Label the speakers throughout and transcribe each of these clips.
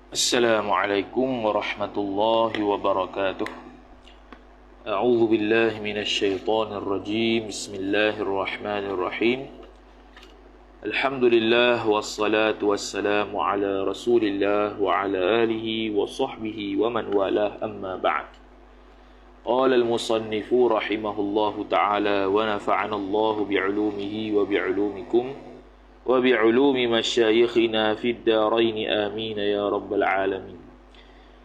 Speaker 1: Assalamualaikum warahmatullahi wabarakatuh. A'udzu billahi minasyaitonir rajim. Bismillahirrahmanirrahim. Alhamdulillah wassalatu wassalamu ala Rasulillah wa ala alihi wa sahbihi wa man walah, amma ba'd. Qala al-musannifu rahimahullahu ta'ala wa nafa'ana Allahu bi'ulumihi wa bi'ulumikum wa bi'ulumi masyayikhina fid darain amin ya rabbal alamin.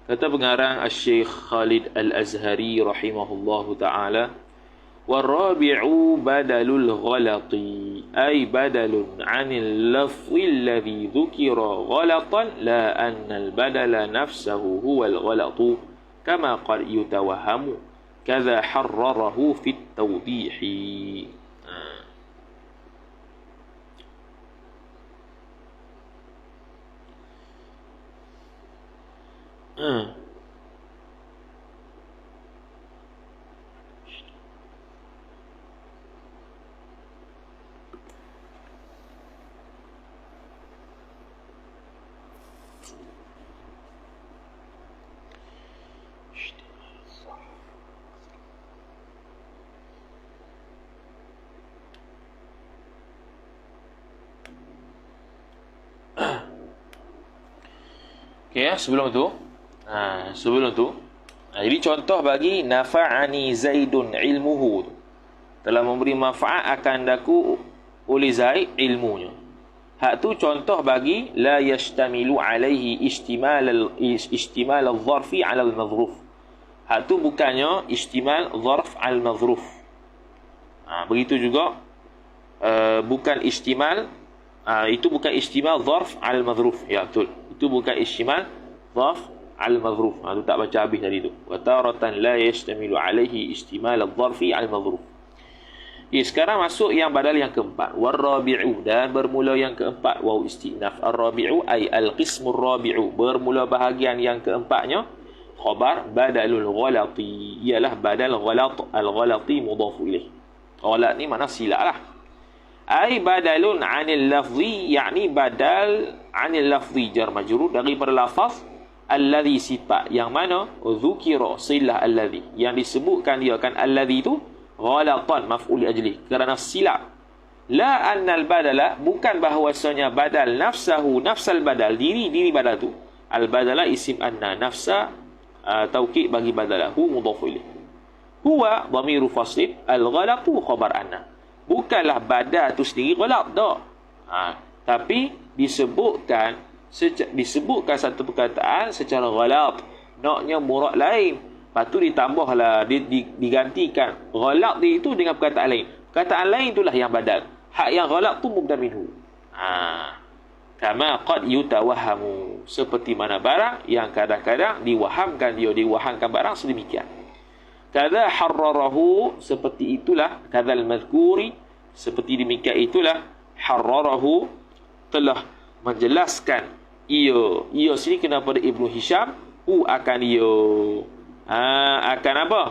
Speaker 1: Kata pengarang Asy-Syaikh Khalid Al-Azhari rahimahullahu taala, warabi'u badalul ghalati ay badalun 'anil lafzi alladhi dhukira ghalatan la anna al-badala nafsuhu huwa al-ghalatu kama qad yutawahhamu kadza harrarahu fit tawdihi. Okay, sebelum tu jadi contoh bagi nafa'ani Zaidun ilmuhu, telah memberi manfaat akan daku oleh Zaid ilmunya. Hak tu contoh bagi la yashtamilu alaihi istimal al-zarfi ala al-madhruf. Hak tu bukannya istimal zarf al-madhruf. Begitu juga bukan istimal, itu bukan istimal zarf al-madhruf. Ya, betul. Itu bukan istimal zarf al-madhruf. Itu tak baca habis tadi tu. Wa taratan la yashtamilu alaihi istimal al-zarfi al-madhruf. Sekarang masuk yang badal yang keempat. Warabi'u, dan bermula yang keempat. Waw istinaf. Ar-rabi'u ay al-qismur rabi'u, bermula bahagian yang keempatnya. Khabar badalul ghalati, ialah badal ghalat. Al-ghalati mudhafu ilaih. Ghalat ni makna silap lah. Ay badalun anil lafzi, yakni badal anil lafzi jar majrur daripada lafaz alladhi sifat yang mana dzukira silah alladhi, yang disebutkan dia kan alladhi tu ghalatan maf'ul ajli, kerana silap. La annal badala, bukan bahawasanya badal nafsahu, nafsal badal, diri badal tu. Al badala isim anna, nafsa taukid bagi badalahu mudhafu ilaih. Huwa dhamiru faslin, al ghalatu khabar anna. Bukanlah badal tu sendiri ghalat dah. Tapi disebutkan satu perkataan secara ghalat, naknya murad lain. Lepas tu ditambahlah, digantikan ghalat dia itu dengan perkataan lain. Perkataan lain itulah yang badal. Hak yang ghalat tu mubdal minhu. Kama qad yutawahhamu, seperti mana barang yang kadang-kadang diwahamkan barang sedemikian. Kadza harrarahu, seperti itulah, kadzal mazkuri, seperti demikian itulah, harrarahu, telah menjelaskan ia sini kena pada Ibnu Hisham, akan akan apa?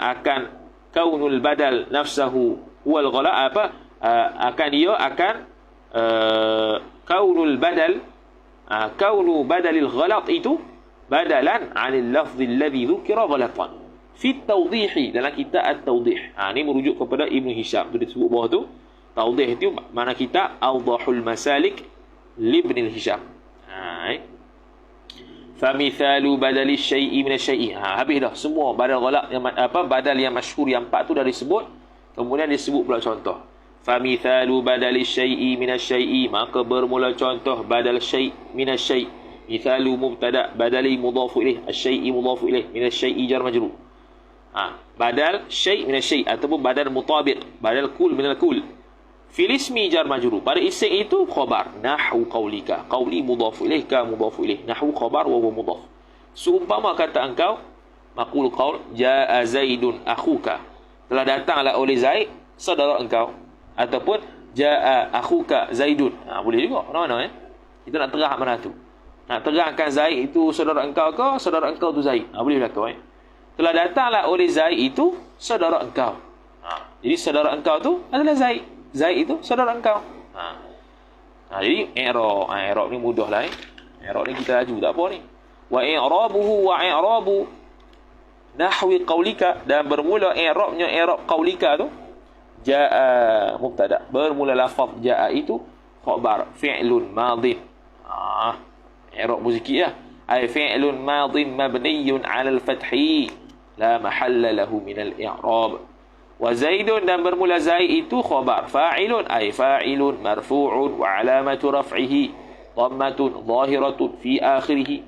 Speaker 1: Akan kaunul badal nafsahu wal ghala, akan kaunul badal, kaunu badalil ghalat itu badalan 'anil lafzi alladhi dhukira ghalatan fi tawdihi, dalam kitab at-tawdih. Ini merujuk kepada Ibnu Hisham tu disebut bawah tu. Tawdih itu mana kitab Awdahul Masalik li Ibn Hisham. Famithalu badali syai'i min asy-syai'i. Habis dah semua badal ghalaq yang badal yang masyhur yang empat tu dah disebut. Kemudian disebut pula contoh. Famithalu badali syai'i min asy-syai'i, maka bermula contoh badal syai' min asy-syai'. Mithalu mubtada, badali mudhafu ilaih, asy-syai'i mudhafu ilaih, min asy-syai'i jar majrur. Badal syai' min asy-syai' ataupun badal mutabiq, badal kul min al-kul. Fil ismi jar majrur, pada isim itu khabar. Nahwu qaulika, qauli mudhafu ilaih, ka mudhafu ilaih. Nahwu khabar wa huwa mudhaf. Seumpama kata engkau, maqul qaul jaa Zaidun akhuka, telah datanglah oleh Zaid saudara engkau, ataupun jaa akhuka Zaidun. Boleh juga mana-mana kita nak terang mana tu. Nak terangkan Zaid itu saudara engkau ke saudara engkau tu Zaid. Boleh berlaku telah datanglah oleh Zaid itu saudara engkau. Jadi saudara engkau tu adalah Zaid. Zaid itu saudara engkau. Jadi i'rab ni mudah lah. I'rab ni kita laju tak apa ni. Wa i'rabuhu wa i'rabu nahwi qaulika, dan bermula i'rabnya i'rab qaulika tu jaa mubtada, bermula lafaz jaa itu khabar fi'lun madin. I'rab muziki ya. Ay fi'lun madin mabniyun 'ala al-fathi la mahalla lahu min al-i'rab. Wa zaidun, dan bermula zaid itu khabar fa'ilun ay fa'ilun marfu'un wa 'alamatu raf'ihi dhammatun zahiratun fi akhirih.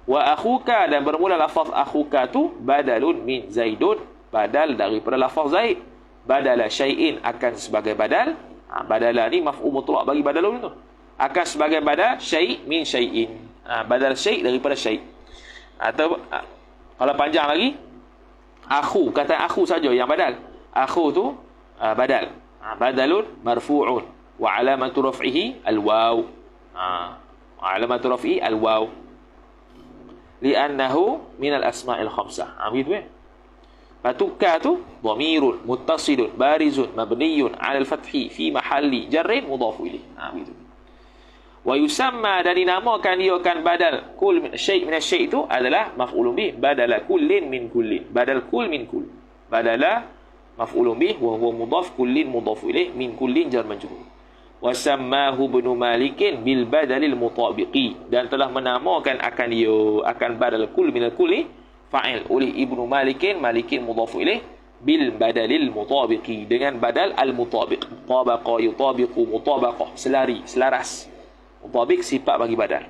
Speaker 1: Wa akhuka, dan bermula lafaz akhuka tu badalun min zaidun, badal daripada lafaz zaid. Badala syai'in, akan sebagai badal. Badala ni maf'ul mutlaq bagi badalun tu. Akan sebagai badal syai' min syai'in. Badal syai' daripada syai'. Atau kalau panjang lagi, akhu, kata akhu saja yang badal. Akhu tu badal. Badalun marfu'un wa alamatu raf'ihi al-waw. Alamatu raf'ihi al-waw. Li'annahu minal asma'il khamsah. Begitu ya. Patuka tu dhamirun muttasilun barizun mabniyun 'ala al-fathi fi mahalli jarrin mudhaf ilaih. Begitu. Wa yusamma, dan dinamakan dia kan badal kul min syai' min syai' itu adalah maf'ulun bih, badala kullin min kullin, badal kul min kul, badala maf'ulun bih wa huwa mudhaf, kullin mudhaf ilaih, min kullin jar majrur. Wa sammahu ibnu malikin bil badalil mutabiqi, dan telah menamakan akan dia akan badal kul min kulli fa'il oleh ibnu malikin, malikin mudhaf ilaih, bil badalil mutabiqi, dengan badal al mutabiq. Tabaqa yutabiqu mutabaqah, selari, selaras. Mutabiq sifat bagi badal.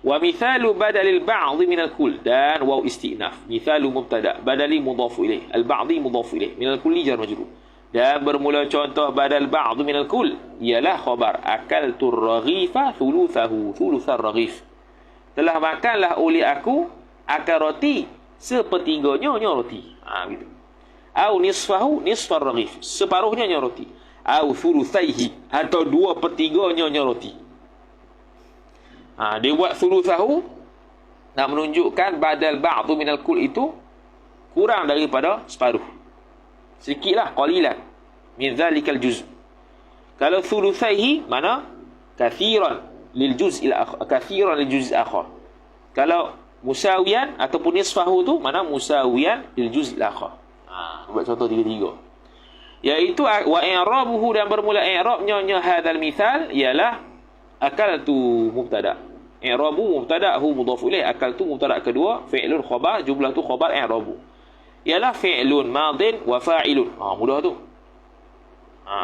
Speaker 1: Wa mithalu badalil ba'd min al-kull, dan waw istinaf. Mithalu mubtada badali mudhaf ilaih, al-ba'd mudhaf ilaih, min al-kulli jar majrur. Dan bermula contoh badal ba'd min al-kull ialah khabar akaltu ar-raghifa thuluthahu, thuluthar raghif. Telah makanlah oleh aku akal roti sepertiganya roti. Gitu. Au nisfahu nisfar raghif, separuhnya roti. Au thuluthaihi, atau 2/3 roti. Dia buat thuluthahu nak menunjukkan badal ba'd min al-kull itu kurang daripada separuh. Sedikitlah, qalilan min zalikal juz'. Kalau thuluthaihi mana kathiran lil juz'il akhar, kathiran lil juz' akhar. Kalau musawiyan ataupun nisfahu tu mana musawiyan lil juz'il akhar. Buat contoh 3-3. Iaitu wa i'rabuhu, dan bermula i'rabnya hadzal mithal ialah akaltu mubtada. I'rabu mubtada hu mudhaf ilaih, akaltu mubtada kedua, fi'lun khabar, jumlah tu khabar i'rabu. Ialah fi'lun madin wa fa'ilun. Mudah tu.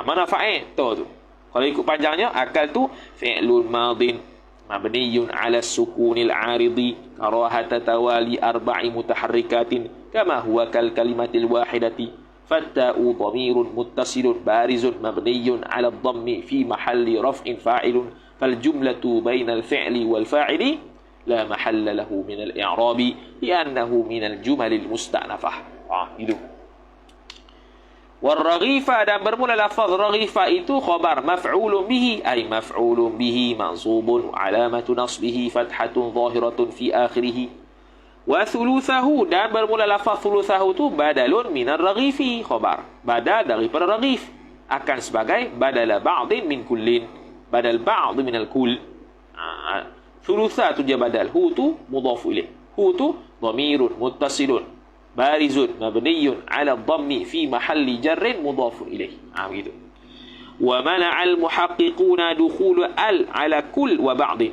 Speaker 1: Mana fa'il? Tahu tu. Kalau ikut panjangnya, akaltu fi'lun madin mabniyun 'ala sukunil 'aridi karahata tawali arba'i mutaharrikatin kama huwa kal kalimatil wahidati. Fatta'u dhamirun muttasilun barizun mabniyun 'ala ad-dhammi fi mahalli raf'in fa'ilun fal jumlatu bainal fi'li wal fa'ili la mahalla lahu min al-i'rabi li'annahu min al-jumalil musta'nafah. Itu. Wal raghifa, dan bermula lafaz raghifa itu khabar maf'ulun bihi ay maf'ulun bihi mansubun alamatu nasbihi fathatun zahiratun fi akhirih. Wa thuluthahu, dan bermula lafaz thuluthahu tu badalun minar raghifi, khabar badal daripada raghif, akan sebagai badala ba'din min kullin, badal ba'd min al-kull. Thulutha tu dia badal, hu tu mudhaf ilaih, hu tu dhamirun muttasilun barizun mabniyun 'ala ad-dhammi fi mahalli jarrin mudhaf ilaih. Begitu. Wa mana'al muhaqqiquna dukhul al 'ala kull wa ba'd,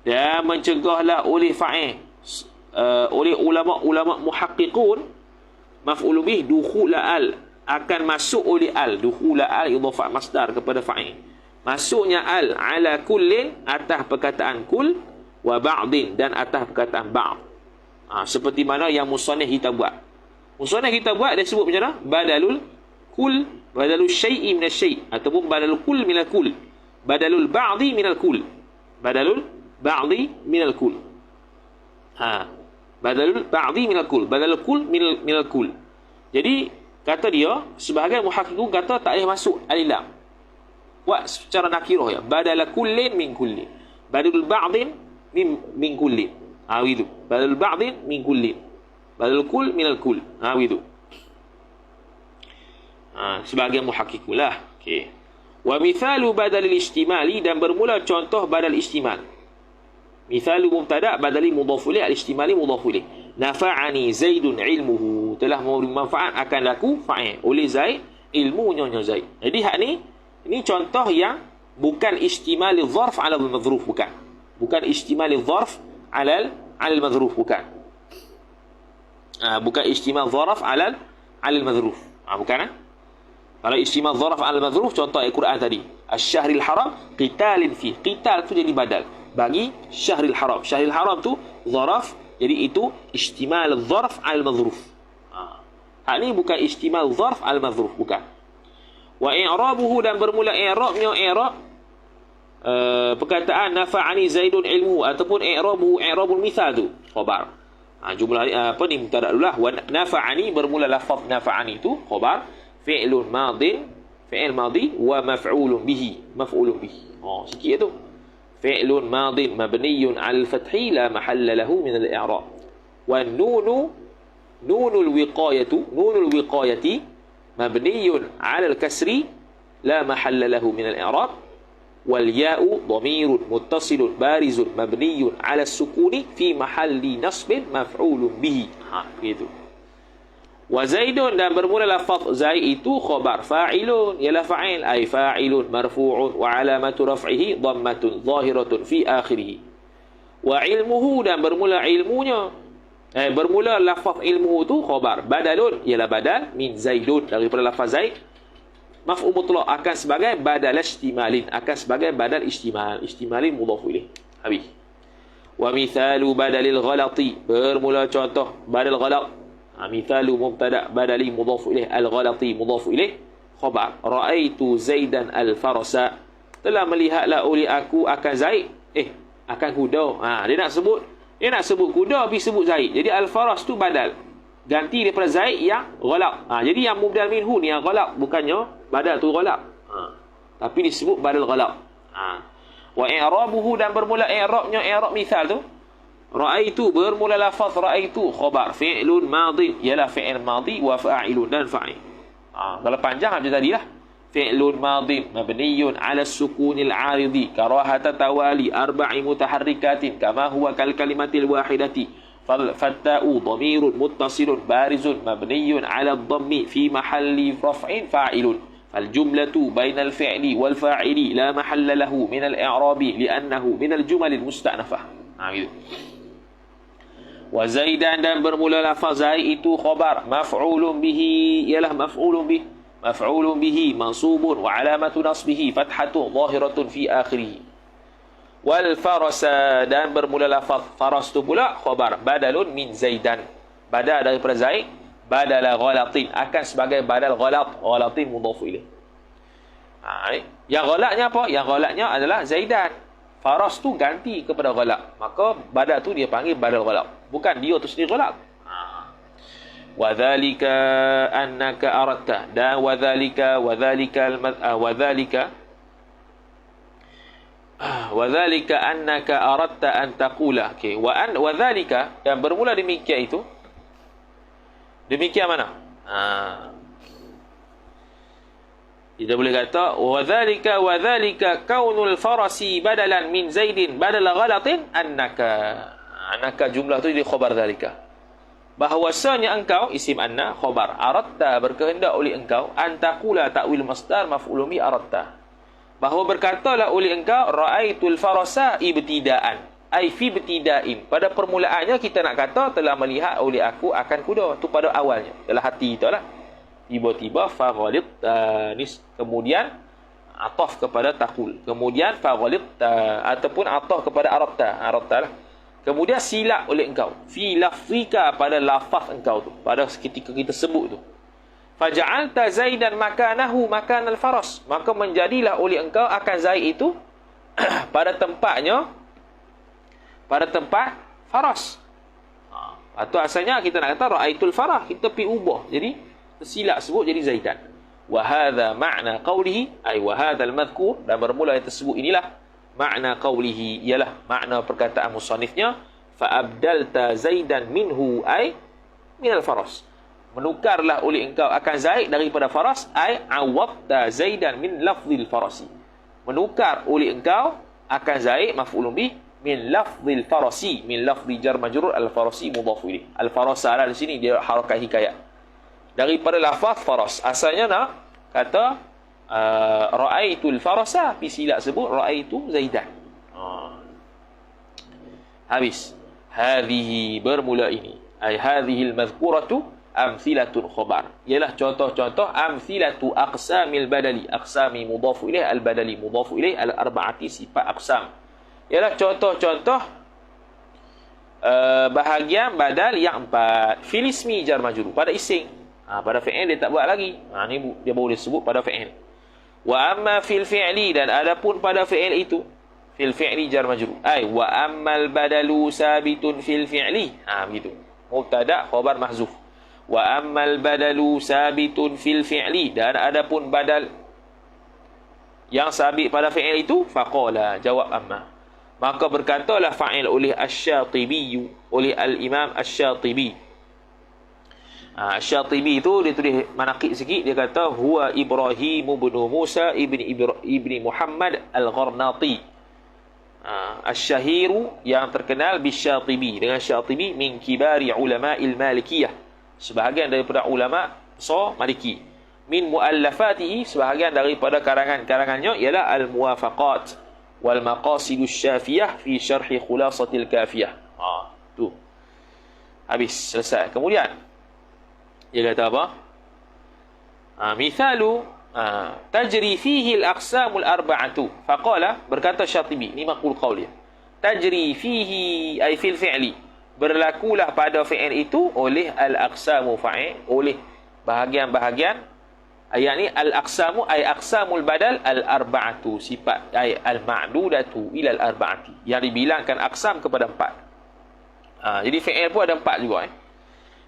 Speaker 1: dan mencegahlah oleh fa'il oleh ulama muhaqqiqun maf'ul bih dukhul al, akan masuk oleh al, dukhul al idhafah masdar kepada fa'il, masuknya al 'ala kullin, atas perkataan kull, wa ba'din, dan atas perkataan ba'd. Seperti mana yang musannif kita buat. Musannif kita buat dia sebut macam mana? Badalul kull, badalul syai'i min asy-syai', ataupun badalul kull min al-kull, badalul ba'di min al-kull, badalul ba'di min al-kull. Badalul ba'di min al-kull, badalul kull min al-kull. Jadi kata dia sebahagian muhaqqiqun kata tak payah masuk alif lam. Buat secara nakirah ya. Badala kullin min kullin. Badalul ba'din min kullin. Gitu. Badalul ba'din min kullin. Badalul kull min al-kull. Gitu. Sebahagian muhaqqiqun lah. Okey. Wa mithalu badalil istimali, dan bermula contoh badal istimal. Mithalu mubtada' badali mudhaf ilaih al-ihtimali mudhaf ilaih. Nafa'ani Zaidun ilmuhu, telah memberi manfaat akan aku fa'il oleh Zaid ilmunya Zaid. Jadi hak ni ini contoh yang bukan ihtimali dharf ala al-madhruf, bukan. Bukan ihtimali dharf ala al-madhruf, bukan. Bukan ihtimal dharf ala al-madhruf. Bukan. Kalau ihtimal dharf ala al-madhruf contoh ayat Quran tadi. Asy-syahril haram qitalin fi. Qital tu jadi badal bagi syahril haram. Syahril haram tu dharaf, jadi itu ihtimal dharf ala al-madhruf. Hak ni bukan ihtimal dharf ala al-madhruf, bukan. Wa i'rabuhu, dan bermula i'rabnya i'rab perkataan nafa'ani Zaidun ilmu, ataupun i'rabuhu i'rabul mithal tu khabar. Jumlah apa ni mubtada dulu lah. Wa nafa'ani bermula lafaz nafa'ani tu khabar, fi'lun madin, fi'il madi, wa maf'ulun bihi, maf'ulun bihi. Sikit tu. Fi'lun madin mabniyun 'ala al-fathi la mahalla lahu min al-i'rab. Wa nunul wiqayati mabniyun 'ala al-kasri la mahalla lahu min al-i'rab. والياء ضمير متصل بارز مبني على السكون في محل نصب مفعول به. Gitu. وزيد, dan bermula lafaz Zaid itu khabar, fa'ilun ialah fa'il, ay fa'ilun marfu'un wa alamatu raf'ihi dhammatun zahiratun fi akhirih. Wa ilmuhu, dan bermula ilmunya, bermula lafaz ilmuhu tu khabar, badalun ialah badal min Zaidun, daripada lafaz Zaid. Maf'ul mutlaq akan sebagai badal ihtimalin, akan sebagai badal ihtimalin mudhaf ilaih. Habis. Wa mithalu badalil ghalati, bermula contoh badal ghalat. Mithalu mubtada' badali mudhaf ilaih, al ghalati mudhaf ilaih khabar, ra'aitu Zaidan al farasa, telah melihatlah oleh aku akan Zaid akan kuda. Dia nak sebut kuda tapi sebut Zaid. Jadi al faras tu badal, ganti daripada Zaid yang ghalat. Jadi yang mubdal minhu ni yang ghalat, bukannya badal tu ghalat, tapi disebut badal ghalat. Wa i'rabuhu, dan bermula i'rabnya i'rab mithal tu, ra'aitu bermula lafaz ra'aitu khabar, fi'lun madin ialah fi'il madi, wa fa'ilun, dan fa'il. Kalau panjang macam tadilah, fi'lun madin mabniyun 'ala as-sukunil 'aridi karahata tawali arba'i mutaharrikatin kama huwa kal kalimatil wahidati. فالتاء ضمير متصل بارز مبني على الضم في محل رفع فاعل. فالجملة بين الفعل والفاعل لا محل له من الإعراب لأنه من الجمل المستأنفة. وزيدا, dan bermula lafaz Zaid itu khabar, maf'ulun bihi ialah maf'ulun bihi mansubun wa alamatu nasbihi fathatun zahiratun fi akhirih. Wal farasa, dan bermula lafaz faras tu pula khabar, badalun min Zaidan, badal daripada Zaid, badala ghalatin akan sebagai badal ghalatin mudhaf ilaih. Yang ghalatnya apa? Yang ghalatnya adalah Zaidan. Faras tu ganti kepada ghalat, maka badal tu dia panggil badal ghalat, bukan dia tu sendiri ghalat. Wa dzalika annaka aradta, dan wa dzalika وذلك أنك أردت أن تقول. وذلك, yang bermula demikian itu, demikian mana? Kita boleh kata وذلك كون الفرس بدلا من زيد بدل غلط أنك jumlah tu jadi khabar ذلك, bahwasanya engkau isim anna khabar, aradta berkehendak oleh engkau, an taqula ta'wil masdar maf'ulun bi aradta, bahawa berkatalah oleh engkau ra'aitul farasa ibtidaan, ai fi ibtida'in, pada permulaannya kita nak kata telah melihat oleh aku akan kuda tu, pada awalnya dalam hati itulah. Tiba-tiba faghalit tanis, kemudian ataf kepada taqul, kemudian faghalit ataupun ataf kepada arabta lah, kemudian silap oleh engkau fi lafzika, pada lafaz engkau tu, pada ketika kita sebut tu. Faja'alta Zaidan makanahu makan al-faras, maka menjadilah oleh engkau akan Zaid itu pada tempatnya, pada tempat faras. Atau asalnya kita nak kata ra'aitul farah, kita pi ubah jadi tersilap sebut jadi Zaidan. Wa hadha ma'na qawlihi, ay wa hadha al-madhkur, dan bermula yang tersebut inilah makna qawlihi, ialah makna perkataan musannifnya, fa abdalta Zaidan minhu ay min al-faras, menukarlah oleh engkau akan Zaid daripada faras, ai awadta Zaidan min lafzil farasi, menukar oleh engkau akan Zaid maf'ulun bih min lafzil farasi, min lafzi jar majrur al-farasi mudhaf ilaih. Al-farasa di sini dia harakat hikayat daripada lafaz faras. Asalnya nak kata ra'aitul farasa, tapi silap sebut ra'aitu zaidan. Habis. Hadhihi bermula ini. Ai hadhihi al-madhkuratu amthilatun khabar. Ialah contoh-contoh amthilatu aqsamil badali. Aqsami mudhaf ilaih, al-badali mudhaf ilaih, al-arba'ati sifat aqsam. Ialah contoh-contoh bahagian badal yang empat. Fil ismi jar majrur, pada ising. Pada fi'il dia tak buat lagi. Ni dia boleh sebut pada fi'il. Wa amma fil fi'li, dan adapun pada fi'il itu, fil fi'li jar majrur. Ai wa ammal badalu sabitun fil fi'li. Begitu. Mubtada khabar mahzuf. Wa ammal badalu sabitun fil fi'li, dan adapun badal yang sabit pada fi'il itu, faqala, jawab amma. Maka berkatalah fa'il oleh Asy-Syatibi, oleh al-Imam Asy-Syatibi. Asy-Syatibi itu dia tulis manaqib sikit, dia kata huwa Ibrahim bin Musa ibni Muhammad al-Gharnati. Asy-Syahiru yang terkenal bis-Syatibi, dengan Syatibi min kibari ulama'il Malikiyah, sebahagian daripada ulama besar Maliki. Min muallafatihi, sebahagian daripada karangan-karangannya ialah al-Muwafaqat wal maqasidus syafiyah fi syarhi khulasatil kafiyah. Tu. Habis, selesai. Kemudian dia kata apa? Mithalu tajri fihi al-aqsamul arba'atu. Faqala, berkata Syatibi, ni maqul qaul dia. Tajri fihi ay fil fi'li, berlakulah pada fi'il itu oleh al-aqsamu fa'il, oleh bahagian-bahagian. Ayat ni al-aqsamu ay aqsamul badal al-arba'atu, sifat ay al-ma'dudatu ila al-arba'ati, yang dibilangkan aqsam kepada empat. Jadi fi'il pun ada empat juga.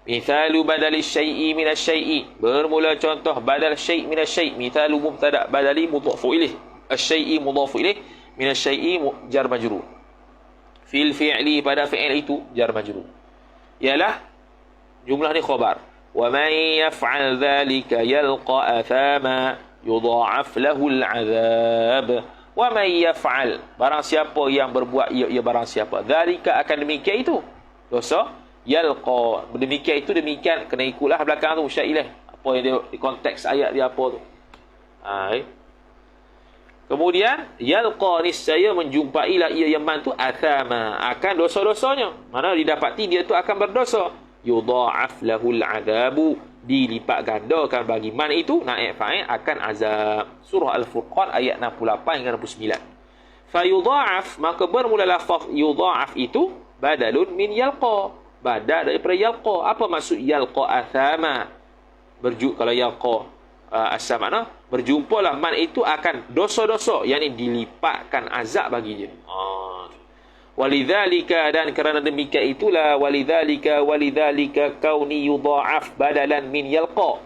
Speaker 1: Mithalu badali syai'i min asy-syai'i, bermula contoh badal syai' min asy-syai'. Mithalu mubtada badali mudhafu ilaih, asy-syai'i mudhafu ilaih, min asy-syai'i jar majrur. Fil fi'li, pada fi'il itu jar majrur. Ialah jumlah ni khabar. وَمَنْ يَفْعَلْ ذَلِكَ يَلْقَى أَثَامًا يُضَاعَفْ لَهُ الْعَذَابُ. وَمَنْ يَفْعَلْ, barang siapa yang berbuat ia barang siapa, ذَلِكَ, akan demikian itu dosa, yalqa, demikian itu, demikian, kena ikutlah belakang tu syailah, apa yang dia konteks ayat dia apa tu. Kemudian yalqa, niscaya menjumpailah ia yang man tu, athama, akan dosa-dosanya, mana didapati dia tu akan berdosa. Yudha'af lahul adabu, dilipat gandakan bagi man itu, naib fa'il, akan azab. Surah Al-Furqan ayat 68 hingga 69. Fa yudha'af, maka bermula lafaz yudha'af itu badalun min yalqa, badal daripada yalqa. Apa maksud yalqa athama? Kalau yalqa asal makna berjumpalah man itu akan dosa-dosa, yakni dilipatkan azab bagi dia. Walidzalika, dan kerana demikian itulah, walidzalika kauni yudha'af badalan min yalqa.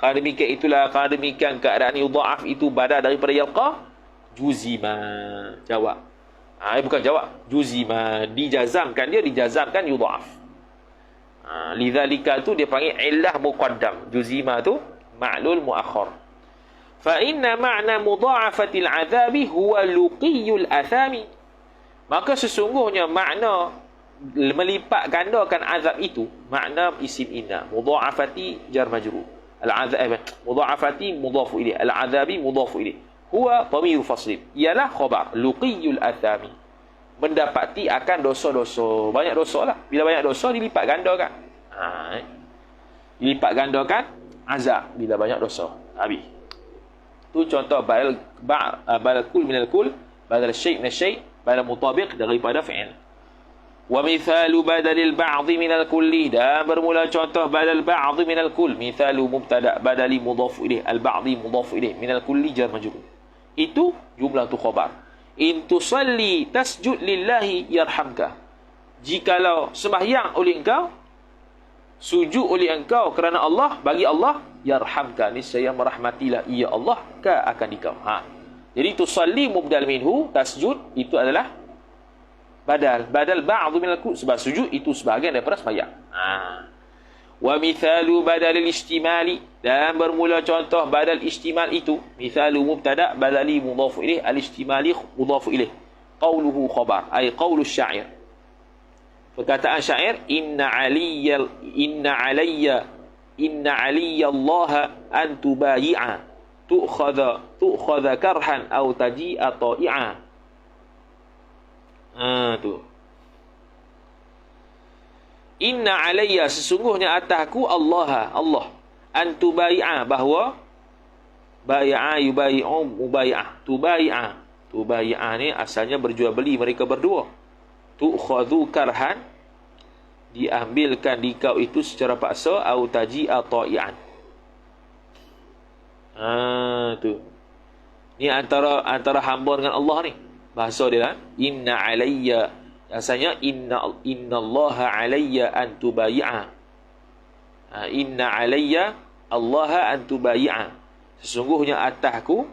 Speaker 1: Kerana demikian itulah, kerana demikian keadaan yudha'af itu badal daripada yalqa, juzima, jawab. Bukan jawab, juzima, dijazamkan yudha'af. Lidzalika tu dia panggil illah muqaddam, juzima tu ma'lul muakhar. Fa inna ma'na mudha'afatil 'adzabi huwa luqiyul athami, maka sesungguhnya makna melipat gandakan azab itu, makna isim inna, mudha'afati jar majrur, al-'adzab mudha'afati mudhafu ilaih, al-'adzabi mudhafu ilaih, huwa dhamir fasl, ialah khabar luqiyul athami, mendapati akan dosa-dosa, banyak dosa lah. Bila banyak dosa dilipat gandakan, dilipat gandakan azab bila banyak dosa. Habis tu contoh badal kul minal kul, badal syai' minal syai', badal mutabiq daripada fi'il. Wa mithalu badalil ba'dhi minal kulli, dan bermula contoh badal ba'dhi minal kull. Mithalu mubtada badali mudhafu ilaih, al ba'dhi mudhafu ilaih, minal kulli jar majrur. Itu jumlah tu khabar. In tusalli tasjud lillahi yarhamka, jikalau sembahyang oleh engkau, sujud oleh engkau kerana Allah, bagi Allah, yarhamka, niscaya merahmatilah ia Allah ka akan dikau. Jadi tusalli mubdal minhu, tasjud itu adalah badal ba'd min al-kull, sebab sujud itu sebahagian daripada sembahyang. Wa mithalu badalil istimali, dan bermula contoh badal istimal itu, mithalu mubtada badali mudhafu ilaih, al-istimali mudhafu ilaih, qawluhu khabar, ay qawlu syair. Perkataan syair, inna alayya Allah an tubayi'a tu'khadha karhan aw taji'a ta'i'a. Tu. Inna alayya, sesungguhnya atasku Allah an tubayi'a, bahawa bayi'a yubayi'u mubayi'ah. Tubayi'ah ni asalnya berjual beli mereka berdua. Tu'khadhu karhan, diambilkan di kau itu secara paksa, au taji'a ta'i'an. Tu. Ni antara hamba dengan Allah ni. Bahasa dia inna alayya, asalnya inna Allah alayya an tubayi'a. Inna alayya Allah an tubayi'a. Sesungguhnya atasku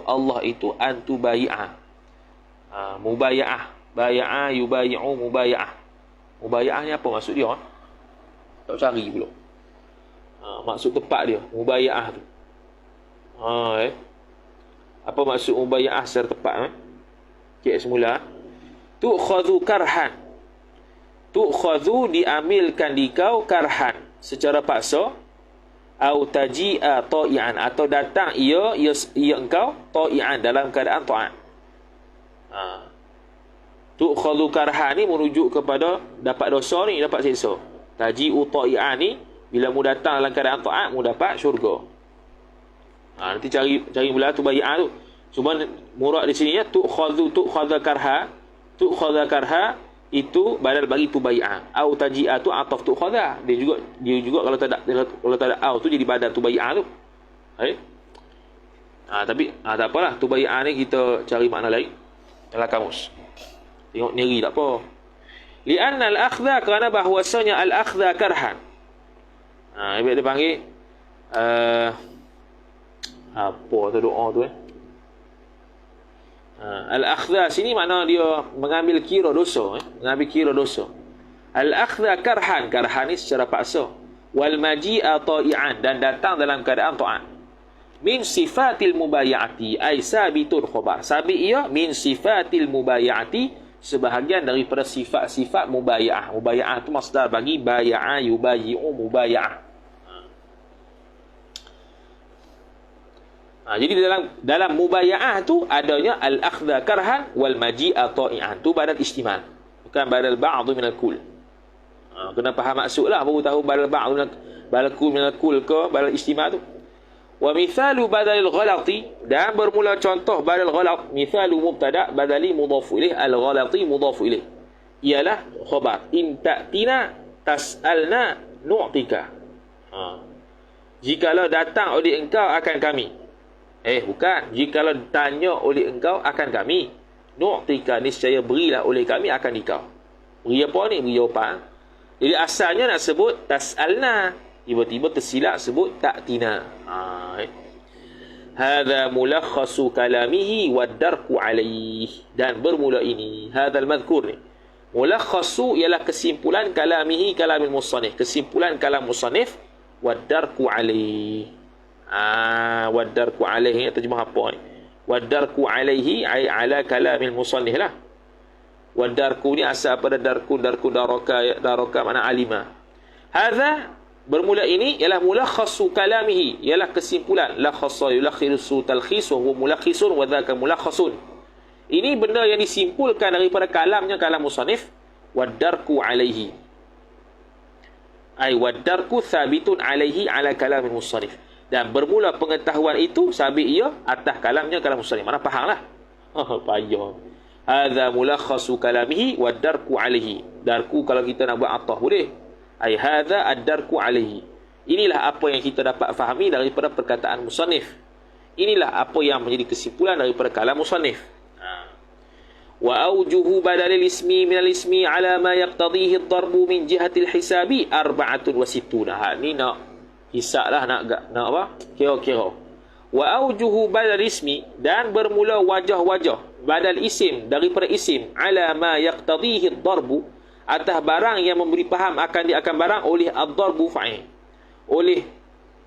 Speaker 1: Allah itu an tubayi'a. Mubaya'ah, baya'a yubayi'u mubaya'ah. Mubaya'ah ni apa maksud dia? Tak cari pula. Maksud tepat dia, mubaya'ah tu. Apa maksud mubaya'ah secara tepat? Cek semula. Tu'khadhu karhan. Tu'khadhu, diambilkan di kau, karhan, secara paksa, au taji'a ta'i'an, atau datang ia engkau ta'i'an, dalam keadaan ta'at. Tu'khadhu karhan ni merujuk kepada dapat dosa ni, dapat siksa. Taji'u ta'i'an ni, bila mu datang dalam keadaan ta'at, mu dapat syurga. Nanti cari mula tu bayi'ah tu. Cuma murad di sini ya, tu'khadha karha itu badal bagi tu bayi'ah. Au taji'ah tu ataf tu'khadha. Dia juga kalau tak ada au tu jadi badal tu bayi'ah tu. Tapi tak apalah, tu bayi'ah ni kita cari makna lain dalam kamus. Tengok neri tak apa. Li'anna al-akhdha, kerana bahwasanya al-akhdha karhan. Dia panggil apa tu doa tu al-akhdha sini makna dia mengambil kira dosa, mengambil kira dosa. Al-akhdha karhan ni secara paksa. Wal maji'a ta'i'an, dan datang dalam keadaan ta'at. Min sifatil mubaya'ati ay sabitun khabar. Sabit ia min sifatil mubaya'ati, sebahagian daripada sifat-sifat mubaya'ah. Mubaya'ah tu masdar bagi baya'a yubayi'u mubaya'ah. Jadi dalam mubaya'ah tu adanya al-akhdha karhan wal maji'a ta'i'an. Tu badal istimal, bukan badal ba'd min al-kull. Kena faham maksudlah baru tahu badal kul min al-kull ke badal istimal tu. Wa mithalu badalil ghalati, dan bermula contoh badal ghalat. Mithalu mubtada badali mudhafu ilaih, al-ghalati mudhafu ilaih, ialah khabar. In ta'tina tas'alna nu'tika. Jikalau datang oleh engkau akan kami. Bukan. Jikalau tanya oleh engkau akan kami. Nu'tika, niscaya berilah oleh kami akan dikau. Beri apa ni? Beri jawapan. Jadi asalnya nak sebut tas'alna, tiba-tiba tersilap sebut ta'tina. Hadha mulakhasu kalamihi wad-darku alaih. Dan bermula ini, hadha al-madhkur ni, mulakhasu ialah kesimpulan kalamihi, kalamil musannif, kesimpulan kalam musannif, wad-darku alaih. Wad-darku alaihi, terjemah apa ni? Wad-darku alaihi ay ala kalamil musannif lah. Wad-darku ni asal pada darku daraka makna alima. Hadha, bermula ini ialah mulakhasu kalamihi, ialah kesimpulan. Lakhasa yulakhisu talkhis wa huwa mulakhisun wa dhaka mulakhasun. Ini benda yang disimpulkan daripada kalamnya kalam musannif. Wad-darku alaihi ay wad-darku thabitun alaihi ala kalamil musannif. Dan bermula pengetahuan itu sabit ia atas kalamnya kalam musannif. Mana faham lah. Payah. Hadza mulakhasu kalamihi wad-darku alaihi. Darku kalau kita nak buat atah boleh. Ai hadza ad-darku alaihi. Inilah apa yang kita dapat fahami daripada perkataan musannif. Inilah apa yang menjadi kesimpulan daripada kalam musannif. Wa aujuhu badalil ismi minal ismi ala ma yaqtadihi ad-darbu min jihatil hisabi 64. Ni nak hisab lah, nak apa? Kira-kira. Wa aujuhu badal ismi, dan bermula wajah-wajah badal isim daripada isim, ala ma yaqtadihi ad-darbu, atas barang yang memberi faham akan barang, oleh ad-darbu fa'il, oleh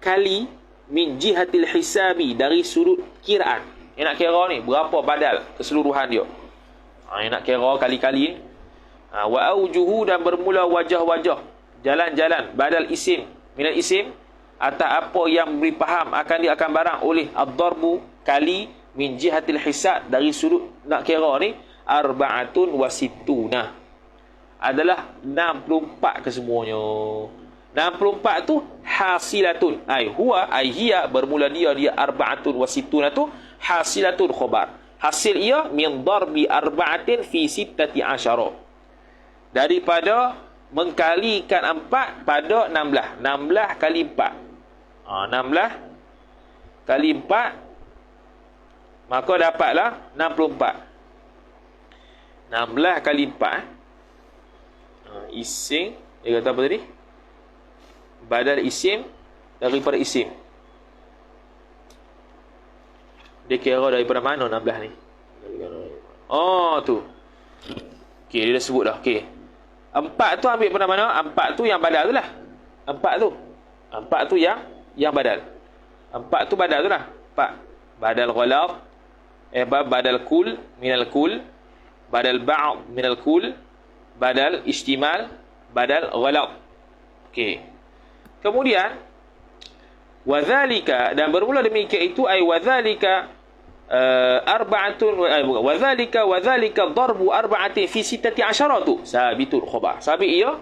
Speaker 1: kali, min jihatil hisabi, dari sudut kiraan. Yang nak kira ni berapa badal keseluruhan dia. Yang nak kira kali-kali ni. Wa aujuhu, dan bermula wajah-wajah, jalan-jalan badal isim minal isim, atas apa yang beri faham akan dia akan barang oleh ad-darbu, kali, min jihatil hisab, dari sudut nak kira ni, arba'atun wa sittuna, adalah 64 kesemuanya. 64 tu hasilatun, huwa hiya, bermula dia arba'atun wa sittuna tu hasilatun khabar, hasil ia min darbi arba'atin fi sittati asyara, daripada mengkalikan 4 pada 16. 16 kali 4. 16 kali 4, maka dapatlah 64. 16 kali 4. Isim, dia kata apa tadi? Badal isim daripada isim. Dia kira daripada mana 16 ni? Tu. Okey, dia dah sebut dah. Okey. 4 tu ambil pada mana? 4 tu yang badal tu lah. 4 tu yang badal. 4 tu badal tu lah. 4. Badal ghalab, badal kul minal kul, badal ba'd minal kul, badal istimal, badal ghalab. Okey. Kemudian wadzalika, dan bermula demikian itu wadzalika arba'atun wadzalika darbu arba'atin fi sittati asyaratu sabitun khabar. Sabit ia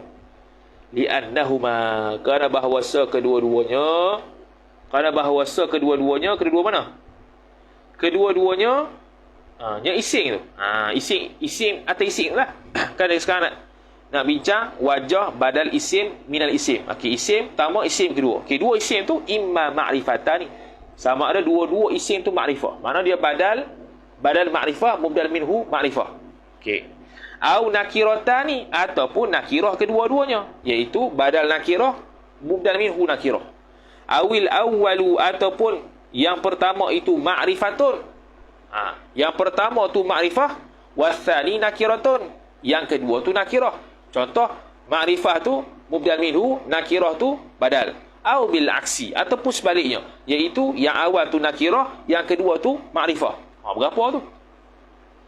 Speaker 1: li'annahuma, kerana bahawasa kedua-duanya kedua mana? Kedua-duanya yang isim tu. Isim atau isim lah. Kan sekarang nak bincang wajah badal isim minal isim. Okey, isim pertama, isim kedua. Okey, dua isim tu imma ma'rifatani, sama ada dua-dua isim tu ma'rifah. Mana dia badal ma'rifah, mubdal minhu ma'rifah. Okey. Au nakiratani, ataupun nakirah kedua-duanya, iaitu badal nakirah, mubdal minhu nakirah. Awil awwalu, ataupun yang pertama itu ma'rifatun. Yang pertama tu ma'rifah, wathani nakiratun, yang kedua tu nakirah. Contoh, ma'rifah tu mubdal minhu, nakirah tu badal. Au bil aksi, ataupun sebaliknya, iaitu yang awal tu nakirah, yang kedua tu ma'rifah. Berapa tu?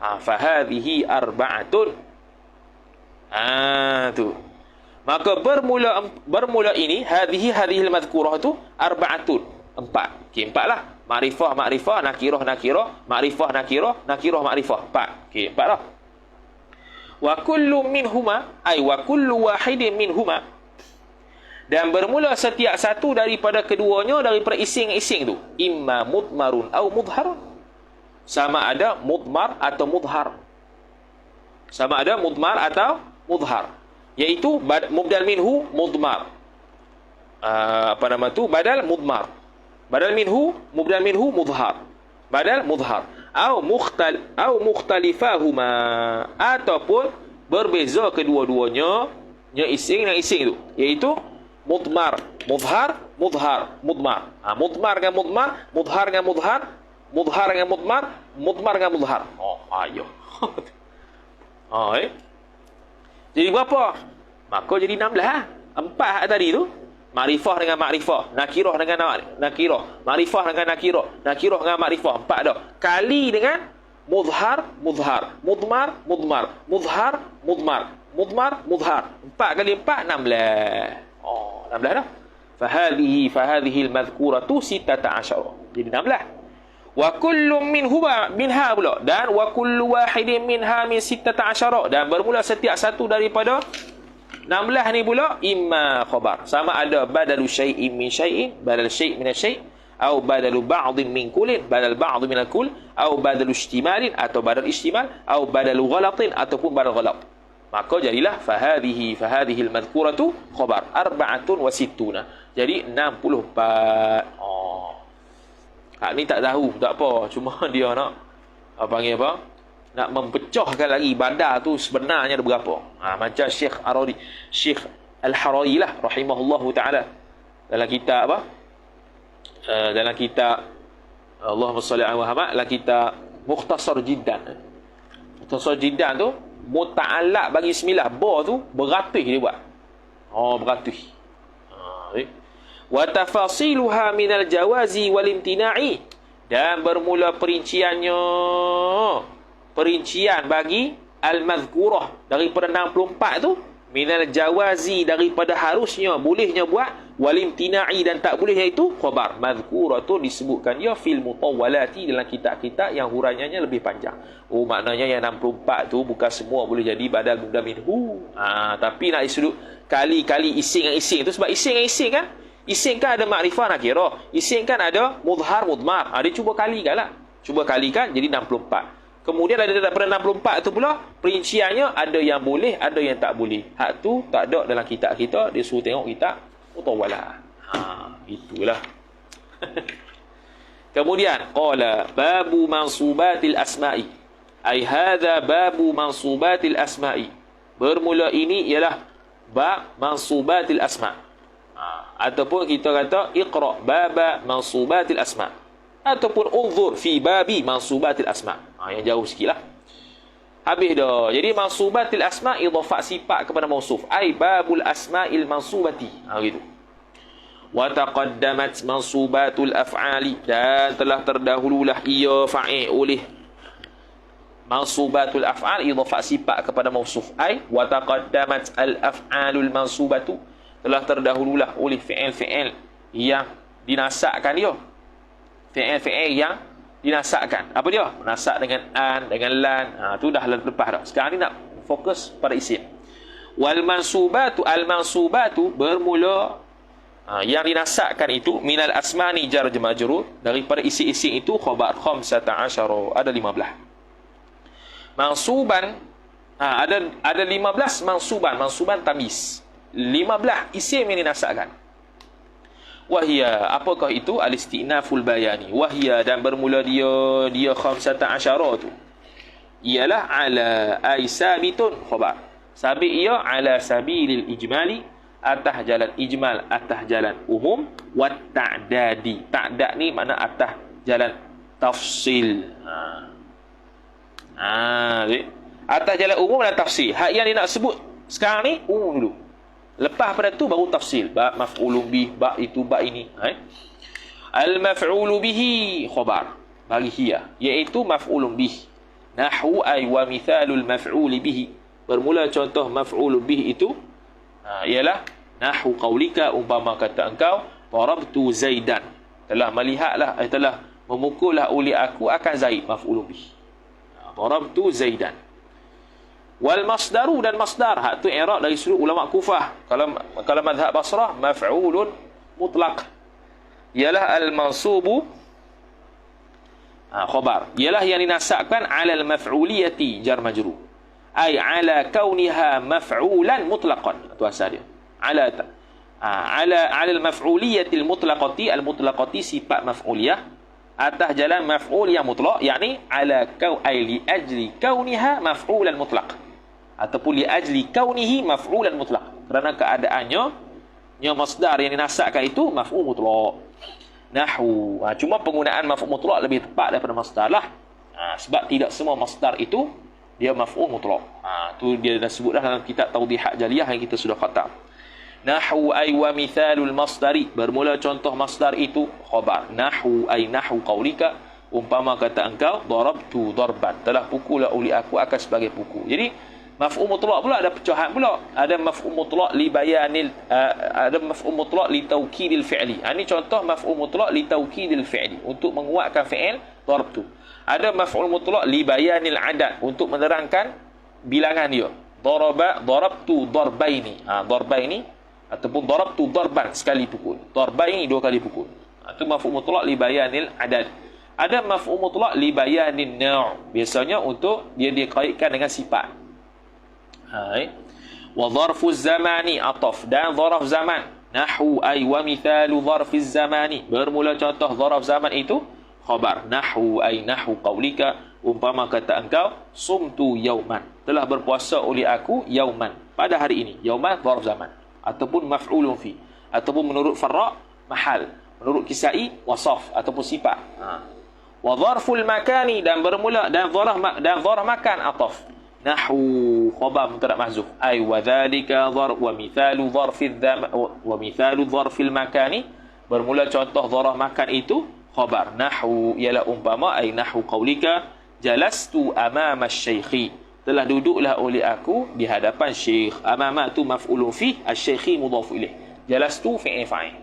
Speaker 1: Fahadhihi arba'atun. Tu. Maka bermula ini hadhil madhkurah tu arba'atun, 4. Okey, 4 lah. Ma'rifah, nakirah, ma'rifah, nakirah, ma'rifah. 4. Okey, 4 lah. Wa kullu minhuma, wa kullu wahidin minhuma, dan bermula setiap satu daripada keduanya, daripada ising-ising tu, imma mudmarun au mudharun, sama ada mudmar atau mudhar. Iaitu mubdal minhu mudmar. Badal mudmar. Badal minhu, mubdal minhu mudhar. Badal mudhar. Au mukhtalifahuma, ataupun berbeza kedua-duanya, yang ising dan ising tu, iaitu mudmar, mudhar, mudmar. Mudmar dengan mudmar, mudhar dengan mudhar, mudhar dengan mudmar, mudmar dengan mudhar. Ayo. Jadi berapa? Maka jadi 16 lah. 4 tadi tu, ma'rifah dengan ma'rifah, nakirah dengan nakirah, ma'rifah dengan nakirah, nakirah dengan ma'rifah, 4 dah. Kali dengan mudhar, mudhar, mudmar, mudmar, mudhar, mudmar, mudmar, mudhar. 4 kali 4, 16. 16 dah. Fahadhihi al-madhkuratu 16. Jadi 16. Wa kullu minha pula, dan wa kullu wahidin minha min 16, dan bermula setiap satu daripada 16 ni pula imma khabar, sama ada badalu syai'in min syai'in, badal syai' min syai', au badalu ba'dhin min kullin, badal ba'd min al-kull, au badalu istimalin, atau badal istimal, au badalu ghalatin, ataupun badal ghalat. Maka jadilah fahadhihi al-madhkuratu khabar arba'atun wa sittuna. Jadi 64. Ni tak tahu, tak apa, cuma dia nak panggil apa? Nak mempecahkan lagi badar tu sebenarnya ada berapa. Macam Syekh Al-Harari lah rahimahullahu taala, dalam kitab apa? Dalam kitab Allahumma shalli ala Muhammad, dalam kitab Mukhtasar Jiddan. Mukhtasar Jiddan tu muta'allaq bagi bismillah, ba tu beratus dia buat. Beratus. Wa tafasiluha minal jawazi wal imtina'i, Dan bermula perinciannya, perincian bagi al-madhkurah daripada 64 tu, minal jawazi daripada harusnya, bolehnya buat, walimtina'i dan tak bolehnya itu khabar. Madhkurah tu disebutkan dia fil mutawwalati, dalam kitab-kitab yang huraiannya lebih panjang. Oh, maknanya yang 64 tu bukan semua boleh jadi badal mubda minhu. Tapi nak disebut kali-kali ising dengan ising tu, sebab ising dengan ising kan, ising kan ada makrifah nakirah, ising kan ada mudhar mudmar. Dia cuba kalikan lah, cuba kalikan jadi 64. Kemudian ada daripada 64 tu pula perinciannya, ada yang boleh, ada yang tak boleh. Hak tu tak ada dalam kitab kita, dia suruh tengok kitab mutawwalah. Itulah. Kemudian qala babu mansubatil asma'i, ai hadza babu mansubatil asma'i. Bermula ini ialah bab mansubatil asma'. Ataupun kita kata iqra baba mansubatil asma', ataupun unzur fi babi mansubatil asma'. Yang jauh sikitlah. Habis dah. Jadi mansubatil asma' idhafat sifat kepada mausuf, ai babul asma'il mansubati. Gitu. Wa taqaddamat mansubatul af'ali, dan telah terdahululah ia fa'il oleh mansubatul af'al, idhafat sifat kepada mausuf, ai wa taqaddamat al af'alul mansubatu, telah terdahululah oleh fi'il-fi'il yang dinasakkan dia. Fi'il-fi'il yang dinasakkan. Apa dia? Nasak dengan an, dengan lan. Tu dah lepas dah. Sekarang ni nak fokus pada isim. Wal mansubatu, al mansubatu bermula yang dinasakkan itu minal asmani jar majrur, daripada isi-isi itu khabar 15, ada 15. Mansuban ada 15 mansuban tamyiz. 15 isim yang dinasakkan. Wahia, apakah itu? Al-istinaful bayani. Wahia, dan bermula dia 15 tu ialah ala ay sabitun khabar. Sabit ia ala sabilil ijmali, atas jalan ijmal, atas jalan umum, wat ta'dadi. Ta'dad ni makna atas jalan tafsil. Atas jalan umum dan tafsil. Hak yang dia nak sebut sekarang ni umum dulu. Lepas pada tu baru tafsil. Bab maf'ulun bih, bab itu, bab ini. Al-maf'ulu bihi khabar bagi hiya, iaitu maf'ulun bih. Nahwu ay wa mithalul maf'uli bihi. Bermula contoh maf'ulun bih itu ialah nahwu qaulika, umpama kata engkau darabtu zaidan, telah melihatlah, telah memukullah oleh aku akan Zaid, maf'ulun bih. Darabtu zaidan. Wal masdaru, dan masdar, hak tu i'rab dari seluruh ulama Kufah. Kalau mazhab Basrah, maf'ulun mutlaq, ialah al-mansubu khabar, ialah yang dinasabkan ala al-maf'uliyati jar majrur, ay ala kauniha maf'ulan mutlaqan. Itu asal dia. Ala al-maf'uliyati al-mutlaqati, al-mutlaqati sifat maf'uliyah atas jalan maf'ul yang mutlaq, yakni ala ay li ajli kauniha maf'ulan mutlaq, ataupun li ajli kaunihi maf'ulan mutlaq, kerana keadaannya yang masdar yang dinasabkan itu maf'ul mutlaq. Nahwu, cuma penggunaan maf'ul mutlaq lebih tepat daripada masdar lah. Sebab tidak semua masdar itu dia maf'ul mutlaq. Tu dia dah sebut dah dalam kitab Tawdihat Jaliyah yang kita sudah khatam. Nahwu ay wa mithalul masdari, bermula contoh masdar itu khabar. Nahwu ay nahwu qaulika, umpama kata engkau darabtu darban, telah pukullah oleh aku akan sebagai pukul. Jadi maf'ul mutlaq pula ada pecahan pula. Ada maf'ul mutlaq li bayanil, ada maf'ul mutlaq li taukidil fi'li. Ini contoh maf'ul mutlaq li taukidil fi'li, untuk menguatkan fi'il darabtu. Ada maf'ul mutlaq li bayanil adad, untuk menerangkan bilangan dia. Darabtu darbaini. Darbaini ataupun darabtu darban, sekali pukul. Darbaini, dua kali pukul. Itu maf'ul mutlaq li bayanil adad. Ada maf'ul mutlaq li bayanin na', biasanya untuk dia dikaitkan dengan sifat. Wa dharfuz zamani ataf, dan dharaf zaman. Nahwu ay wa mithalu dharfiz zamani, bermula contoh dharaf zaman itu khabar. Nahwu ay nahwu qaulika, umpama kata engkau sumtu yauman, telah berpuasa oleh aku yauman, pada hari ini. Yauman dharaf zaman, ataupun maf'ulun fi, ataupun menurut Farra mahal, menurut Kisai wasaf ataupun sifat. Wa dharful makani, dan bermula dan dharaf makan ataf. Nahwu khabar mubtada mahzuf, ay wa dhalika dharf wa mithalu dharfil zaman wa mithalu dharfil makani, bermula contoh dharaf makan itu khabar. Nahwu ialah umpama, ai nahwu qaulika jalastu amama asy-syaikhi, telah duduklah oleh aku di hadapan syekh. Amama tu maf'ulun fi, asy-syaikhi mudhaf ilaih. Jalastu fi'il fa'il.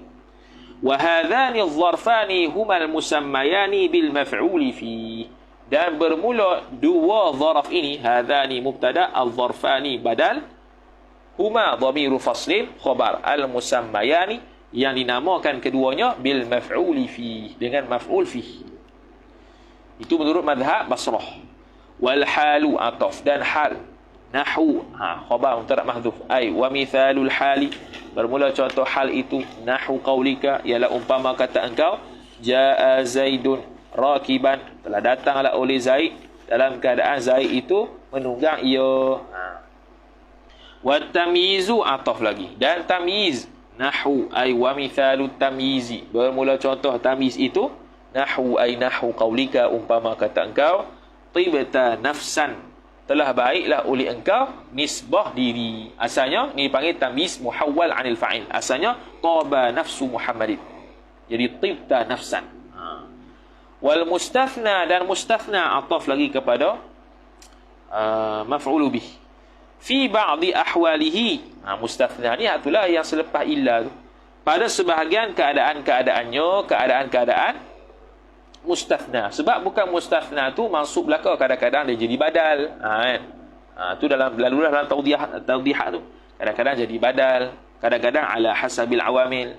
Speaker 1: Wa hadhani adh-dharfani huma al-musammayani bil maf'uli fi. Dan bermula dua zaraf ini, hadhani mubtada, al-dharfani badal, huma dhamiru faslin khabar, al-musammayani yang dinamakan keduanya bil maf'uli fi, dengan maf'ul fi. Itu menurut mazhab Basrah. Wal halu ataf, dan hal nahwu khabar mubtada mahdhuf, ai wa mithalul hali, bermula contoh hal itu nahwu qaulika ialah umpama kata engkau jaa zaidun rakiban, telah datanglah oleh Zaid dalam keadaan Zaid itu menunggang ia. Wa tamyizu ataf lagi, dan tamyiz nahwu ai wa mithalut tamyizi, bermula contoh tamyiz itu nahwu ai nahwu qaulika, umpama kata engkau tibta nafsan, telah baiklah oleh engkau nisbah diri. Asalnya ni dipanggil tamyiz muhawwal anil fa'il, asalnya taba nafsu Muhammadin, jadi tibta nafsan. Wal mustathna, dan mustathna ataf lagi kepada maf'ul bih fi ba'di ahwalihi. Mustathna ni itulah yang selepas illa tu, pada sebahagian keadaan-keadaannya, keadaan-keadaan mustathna. Sebab bukan mustathna tu mansub belaka, kadang-kadang dia jadi badal, kan? Tu dalam lalulah dalam tawdihat tu, kadang-kadang jadi badal, kadang-kadang ala hasabil awamil.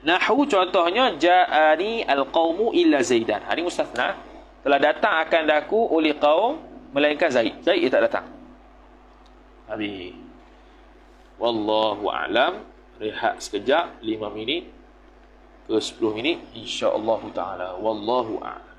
Speaker 1: Nahwu contohnya ja'ani al-qaumu illa Zaidan. Ini mustathna, telah datang akan daku oleh kaum melainkan Zaid. Zaid tak datang. Habis. Wallahu a'lam. Rehat sekejap 5 minit ke 10 minit insya-Allah taala. Wallahu a'lam.